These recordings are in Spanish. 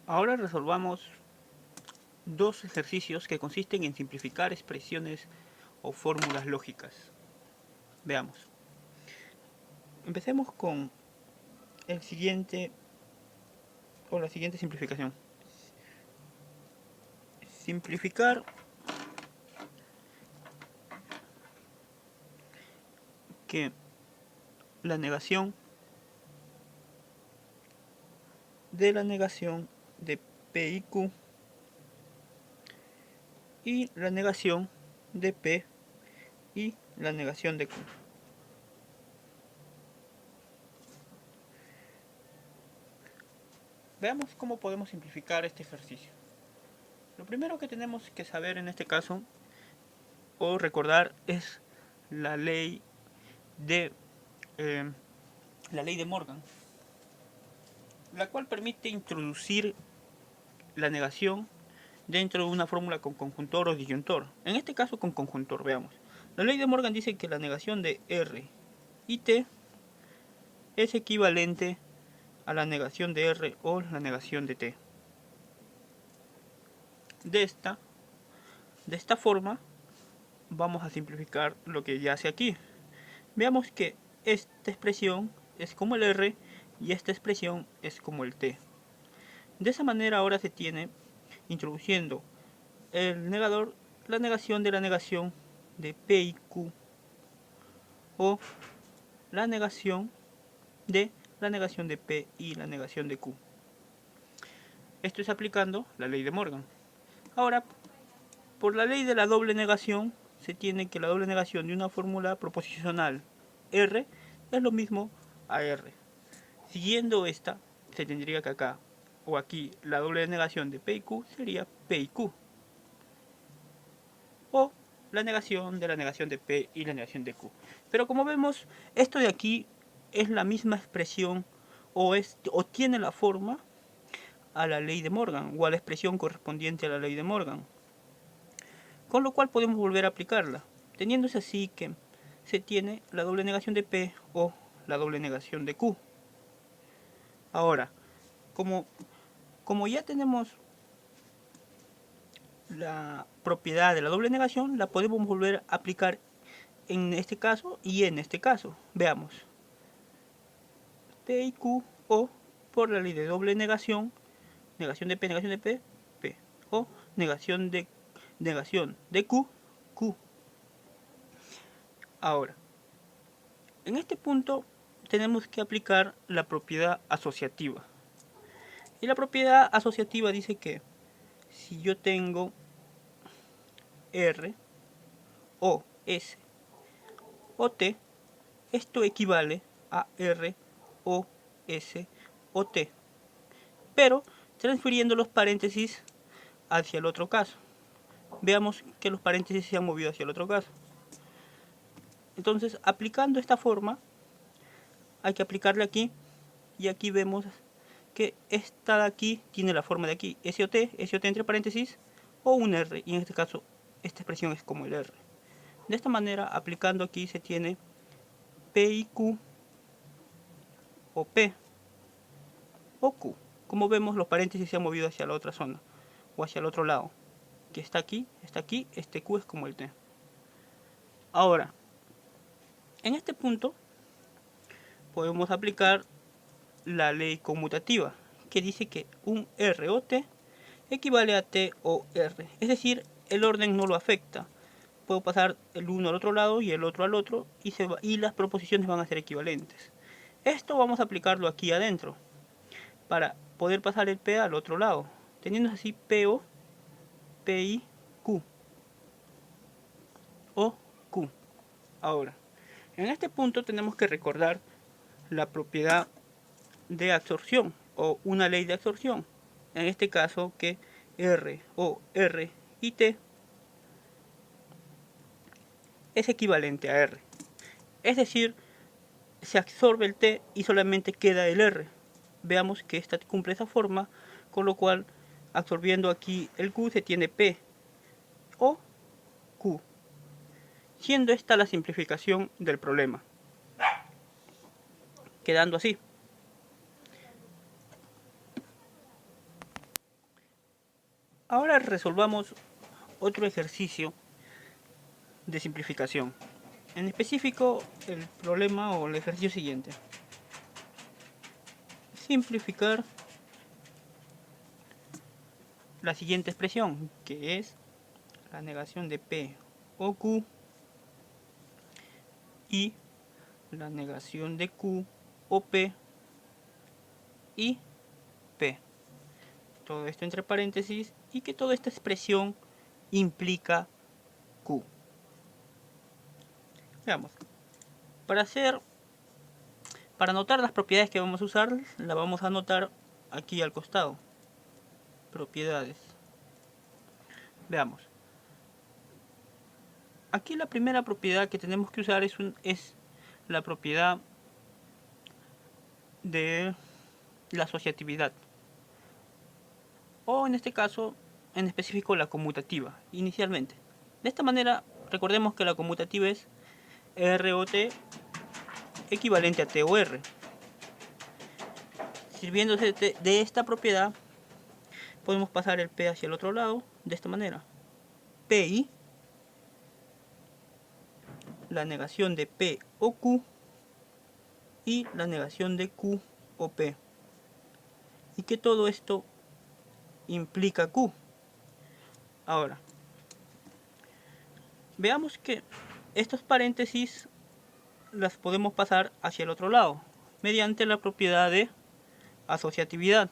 Ahora resolvamos dos ejercicios que consisten en simplificar expresiones o fórmulas lógicas. Veamos. Empecemos con el siguiente o la siguiente simplificación. Simplificar que la negación de la negación de P y Q y la negación de P y la negación de Q. Veamos cómo podemos simplificar este ejercicio. Lo primero que tenemos que saber en este caso o recordar es la ley de Morgan, la cual permite introducir la negación dentro de una fórmula con conjuntor o disyuntor. En este caso con conjuntor, veamos. La ley de Morgan dice que la negación de R y T es equivalente a la negación de R o la negación de T. De esta forma vamos a simplificar lo que ya hace aquí. Veamos que esta expresión es como el R y esta expresión es como el T. De esa manera ahora se tiene, introduciendo el negador, la negación de P y Q o la negación de P y la negación de Q. Esto es aplicando la ley de Morgan. Ahora, por la ley de la doble negación, se tiene que la doble negación de una fórmula proposicional R es lo mismo a R. Siguiendo esta, se tendría que acá o aquí la doble negación de P y Q sería P y Q. O la negación de P y la negación de Q. Pero como vemos, esto de aquí es la misma expresión o tiene la forma a la ley de Morgan o a la expresión correspondiente a la ley de Morgan. Con lo cual podemos volver a aplicarla, teniéndose así que se tiene la doble negación de P o la doble negación de Q. Ahora, como ya tenemos la propiedad de la doble negación, la podemos volver a aplicar en este caso y en este caso. Veamos. P y Q o por la ley de doble negación, negación de P, P. O negación de Q, Q. Ahora, en este punto tenemos que aplicar la propiedad asociativa. Y la propiedad asociativa dice que si yo tengo R o S o T, esto equivale a R o S o T, pero transfiriendo los paréntesis hacia el otro caso. Veamos que los paréntesis se han movido hacia el otro caso. Entonces, aplicando esta forma, hay que aplicarle aquí, y aquí vemos que esta de aquí tiene la forma de aquí, SOT entre paréntesis, o un R, y en este caso, esta expresión es como el R. De esta manera, aplicando aquí, se tiene P y Q, o P, o Q. Como vemos, los paréntesis se han movido hacia la otra zona, o hacia el otro lado, que está aquí, este Q es como el T. Ahora, en este punto, podemos aplicar la ley conmutativa, que dice que un R o T equivale a T o R. Es decir, el orden no lo afecta. Puedo pasar el uno al otro lado y el otro al otro y las proposiciones van a ser equivalentes. Esto vamos a aplicarlo aquí adentro para poder pasar el P al otro lado, teniendo así PO, PI, Q o Q. Ahora, en este punto tenemos que recordar la propiedad de absorción o una ley de absorción. En este caso que R o R y T es equivalente a R. Es decir, se absorbe el T y solamente queda el R. Veamos que esta cumple esa forma, con lo cual absorbiendo aquí el Q se tiene P o Q, siendo esta la simplificación del problema, quedando así. Ahora resolvamos otro ejercicio de simplificación. En específico, el problema o el ejercicio siguiente. Simplificar la siguiente expresión, que es la negación de P o Q y la negación de Q o P y P. Todo esto entre paréntesis y que toda esta expresión implica Q. Veamos. Para anotar las propiedades que vamos a usar, la vamos a anotar aquí al costado. Propiedades. Veamos. Aquí la primera propiedad que tenemos que usar es la propiedad de la asociatividad. O en este caso, en específico la conmutativa, inicialmente. De esta manera, recordemos que la conmutativa es R o T equivalente a T o R. Sirviéndose de esta propiedad, podemos pasar el P hacia el otro lado, de esta manera. PI, la negación de P o Q, y la negación de Q o P. Y que todo esto implica Q. Ahora, veamos que estos paréntesis las podemos pasar hacia el otro lado, mediante la propiedad de asociatividad.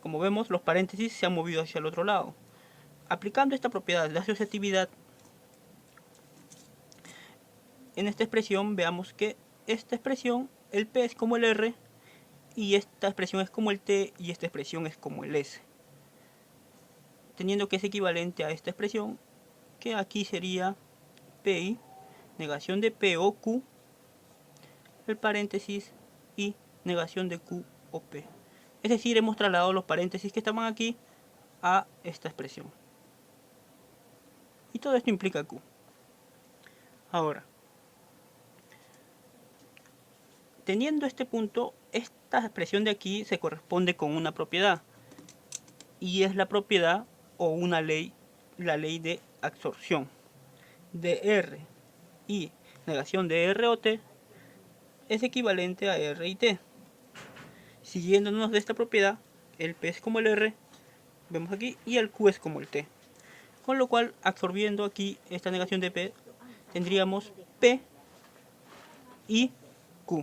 Como vemos, los paréntesis se han movido hacia el otro lado. Aplicando esta propiedad de asociatividad, en esta expresión veamos que esta expresión, el P es como el R, y esta expresión es como el T, y esta expresión es como el S. Teniendo que es equivalente a esta expresión, que aquí sería PI, negación de P o Q, el paréntesis, y negación de Q o P. Es decir, hemos trasladado los paréntesis que estaban aquí a esta expresión. Y todo esto implica Q. Ahora, teniendo este punto, esta expresión de aquí se corresponde con una propiedad. Y es la propiedad o una ley, la ley de absorción. De R y negación de R o T es equivalente a R y T. Siguiéndonos de esta propiedad, el P es como el R, vemos aquí, y el Q es como el T. Con lo cual, absorbiendo aquí esta negación de P, tendríamos P y Q.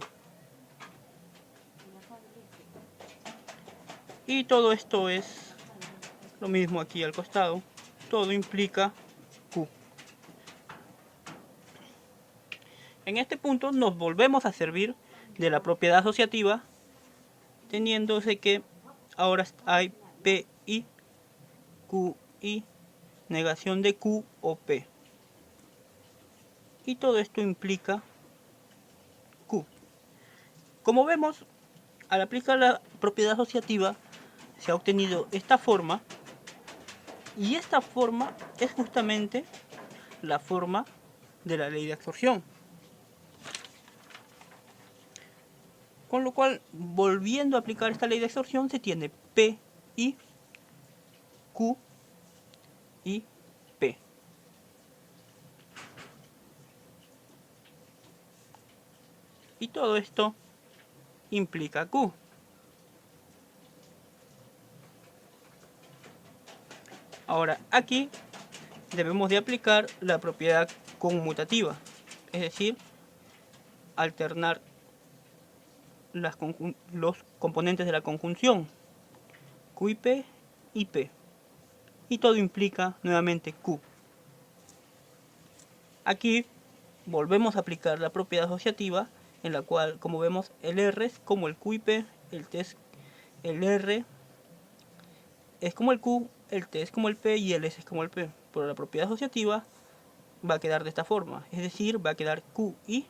Y todo esto es lo mismo aquí al costado. Todo implica Q. En este punto nos volvemos a servir de la propiedad asociativa, teniéndose que ahora hay P y Q y negación de Q o P. Y todo esto implica Q. Como vemos, al aplicar la propiedad asociativa se ha obtenido esta forma, y esta forma es justamente la forma de la ley de absorción. Con lo cual, volviendo a aplicar esta ley de absorción, se tiene P y Q y P. Y todo esto implica Q. Ahora, aquí debemos de aplicar la propiedad conmutativa, es decir, alternar los componentes de la conjunción Q y P. Y todo implica nuevamente Q. Aquí volvemos a aplicar la propiedad asociativa, en la cual, como vemos, el R es como el Q y P, el R es como el Q, el T es como el P y el S es como el P. Pero la propiedad asociativa va a quedar de esta forma, es decir, va a quedar Q y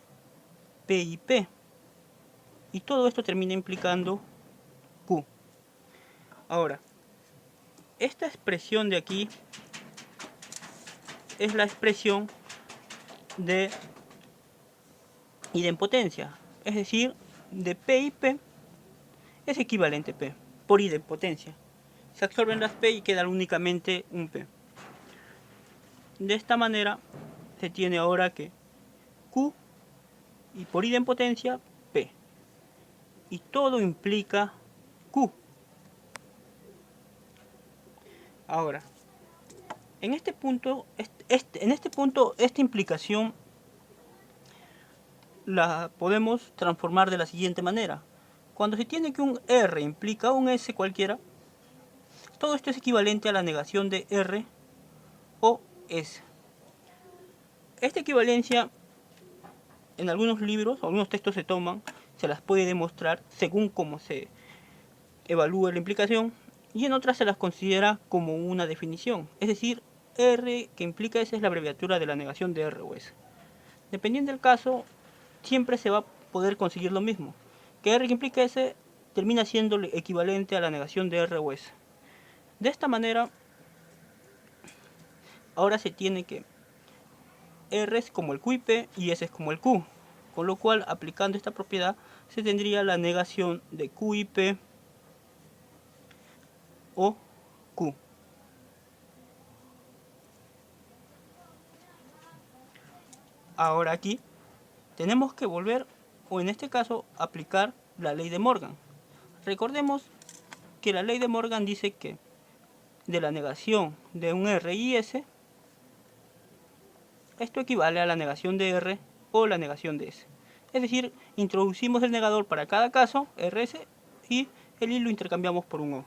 P. Y todo esto termina implicando Q. Ahora, esta expresión de aquí es la expresión de idempotencia, es decir, de P y P es equivalente a P, por idempotencia. Se absorben las P y queda únicamente un P. De esta manera se tiene ahora que Q y por idempotencia P. Y todo implica Q. Ahora, en este punto, esta implicación la podemos transformar de la siguiente manera. Cuando se tiene que un R implica un S cualquiera, todo esto es equivalente a la negación de R o S. Esta equivalencia en algunos libros, algunos textos se toman, se las puede demostrar según cómo se evalúe la implicación, y en otras se las considera como una definición. Es decir, R que implica S es la abreviatura de la negación de R o S. Dependiendo del caso, siempre se va a poder conseguir lo mismo. Que R que implica S termina siendo equivalente a la negación de R o S. De esta manera, ahora se tiene que R es como el Q y P y S es como el Q. Con lo cual, aplicando esta propiedad, se tendría la negación de Q y P o Q. Ahora aquí tenemos que volver, o en este caso, aplicar la ley de Morgan. Recordemos que la ley de Morgan dice que de la negación de un R y S, esto equivale a la negación de R o la negación de S. Es decir, introducimos el negador para cada caso, RS, y el I lo intercambiamos por un O.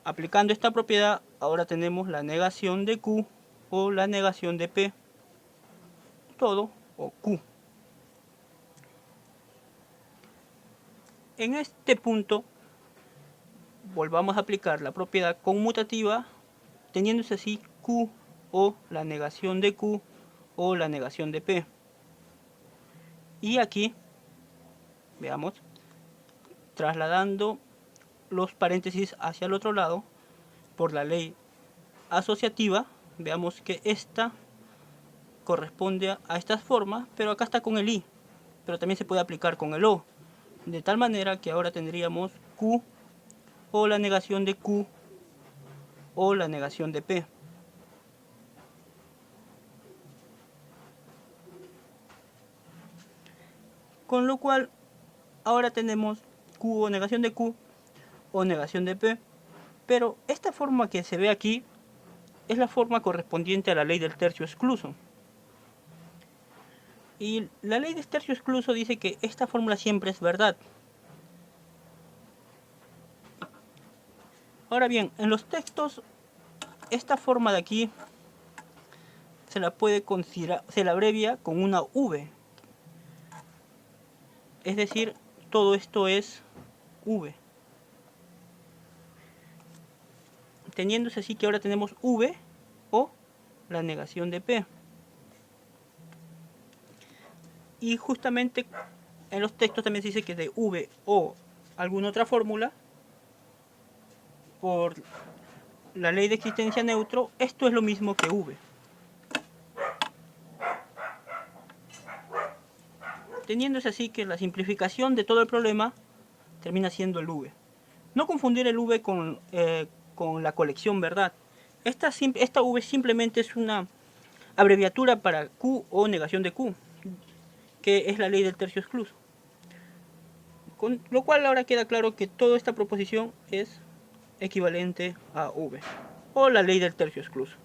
Aplicando esta propiedad, ahora tenemos la negación de Q o la negación de P, todo o Q. En este punto, volvamos a aplicar la propiedad conmutativa, teniéndose así Q o la negación de Q o la negación de P. Y aquí, veamos, trasladando los paréntesis hacia el otro lado, por la ley asociativa, veamos que esta corresponde a estas formas, pero acá está con el I, pero también se puede aplicar con el O, de tal manera que ahora tendríamos Q o la negación de Q o la negación de P. Con lo cual, ahora tenemos Q o negación de Q o negación de P, pero esta forma que se ve aquí es la forma correspondiente a la ley del tercio excluso. Y la ley del tercio excluso dice que esta fórmula siempre es verdad. Ahora bien, en los textos, esta forma de aquí se la puede considerar, se la abrevia con una V. Es decir, todo esto es V. Teniéndose así que ahora tenemos V o la negación de P. Y justamente en los textos también se dice que de V o alguna otra fórmula, por la ley de existencia neutro, esto es lo mismo que V. Teniéndose así que la simplificación de todo el problema termina siendo el V. No confundir el V con la colección verdad. Esta V simplemente es una abreviatura para Q o negación de Q, que es la ley del tercio excluso. Con lo cual ahora queda claro que toda esta proposición es equivalente a V, o la ley del tercio excluso.